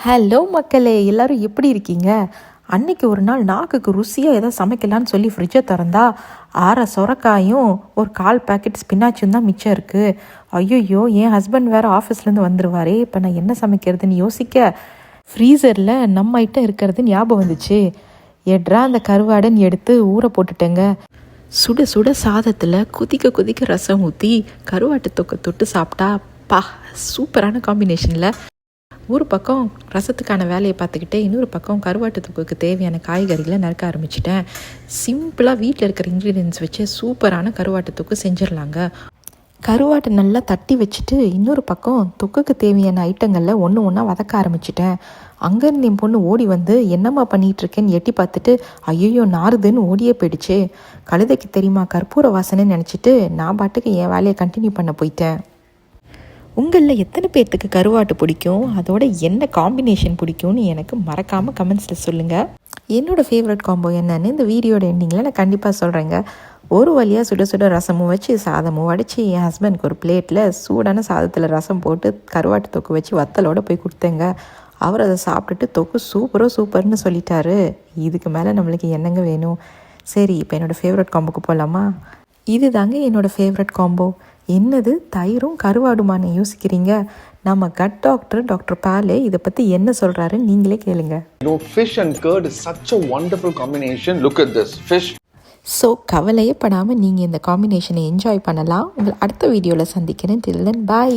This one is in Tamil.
ஹலோ மக்களே, எல்லோரும் எப்படி இருக்கீங்க? அன்னைக்கு ஒரு நாள் நாக்குக்கு ருசியாக ஏதோ சமைக்கலான்னு சொல்லி ஃப்ரிட்ஜை திறந்தா 6 சொரக்காயும் ஒரு 1/4 பேக்கெட் ஸ்பினாச்சும் தான் மிச்சம் இருக்குது. ஐயோ, என் ஹஸ்பண்ட் வேறு ஆஃபீஸ்லேருந்து வந்துடுவாரே, இப்போ நான் என்ன சமைக்கிறதுன்னு யோசிக்க ஃப்ரீசரில் நம்ம ஐட்டம் இருக்கிறது ஞாபகம் வந்துச்சு. எட்ரா அந்த கருவாடுன்னு எடுத்து ஊற போட்டுட்டேங்க. சுட சுட சாதத்தில் கொதிக்க கொதிக்க ரசம் ஊற்றி கருவாட்டு தொக்கை தொட்டு சாப்பிட்டா சூப்பரான காம்பினேஷனில் ஒரு பக்கம் ரசத்துக்கான வேலையை பார்த்துக்கிட்டே இன்னொரு பக்கம் கருவாட்டு தொக்குக்கு தேவையான காய்கறிகளை நறுக்க ஆரம்பிச்சிட்டேன். சிம்பிளாக வீட்டில் இருக்கிற இன்க்ரீடியன்ஸ் வச்சு சூப்பரான கருவாட்டு தொக்கு செஞ்சிடலாங்க. கருவாட்டை நல்லா தட்டி வச்சுட்டு இன்னொரு பக்கம் தொக்குக்கு தேவையான ஐட்டங்களில் ஒன்று ஒன்றா வதக்க ஆரம்பிச்சிட்டேன். அங்கேருந்து என் பொண்ணு ஓடி வந்து என்னம்மா பண்ணிகிட்ருக்கேன்னு எட்டி பார்த்துட்டு ஐயோ நாறுதுன்னு ஓடியே போயிடுச்சு. கழுதைக்கு தெரியுமா கற்பூர வாசனைன்னு நினச்சிட்டு நான் பாட்டுக்கு என் வேலையை கண்டினியூ பண்ண போயிட்டேன். உங்களில் எத்தனை பேர்த்துக்கு கருவாட்டு பிடிக்கும், அதோட என்ன காம்பினேஷன் பிடிக்கும்னு எனக்கு மறக்காமல் கமெண்ட்ஸில் சொல்லுங்கள். என்னோடய ஃபேவரட் காம்போ என்னன்னு இந்த வீடியோட எண்டிங்கில் நான் கண்டிப்பாக சொல்கிறேங்க. ஒரு வழியாக சுட சுட ரசமும் வச்சு சாதமும் வடித்து என் ஹஸ்பண்டுக்கு ஒரு பிளேட்டில் சூடான சாதத்தில் ரசம் போட்டு கருவாட்டு தொக்கு வச்சு வத்தலோடு போய் கொடுத்தேங்க. அவர் அதை சாப்பிட்டுட்டு தொக்கு சூப்பர்னு சொல்லிட்டாரு. இதுக்கு மேலே நம்மளுக்கு என்னங்க வேணும்? சரி, இப்போ என்னோடய ஃபேவரட் காம்போக்கு போகலாமா? இது தாங்க என்னோடய ஃபேவரட் காம்போ. என்னது தயிரும் கருவாடுமான்னு யோசிக்கிறீங்க? நம்ம கட் டாக்டர் பாலே இதை பற்றி என்ன சொல்கிறாரு நீங்களே கேளுங்க. Fish and curd is such a wonderful combination. Look at this fish. So கவலையே படாமல் நீங்கள் இந்த காம்பினேஷனை என்ஜாய் பண்ணலாம். உங்களை அடுத்த வீடியோவில் சந்திக்கிறேன். till then bye.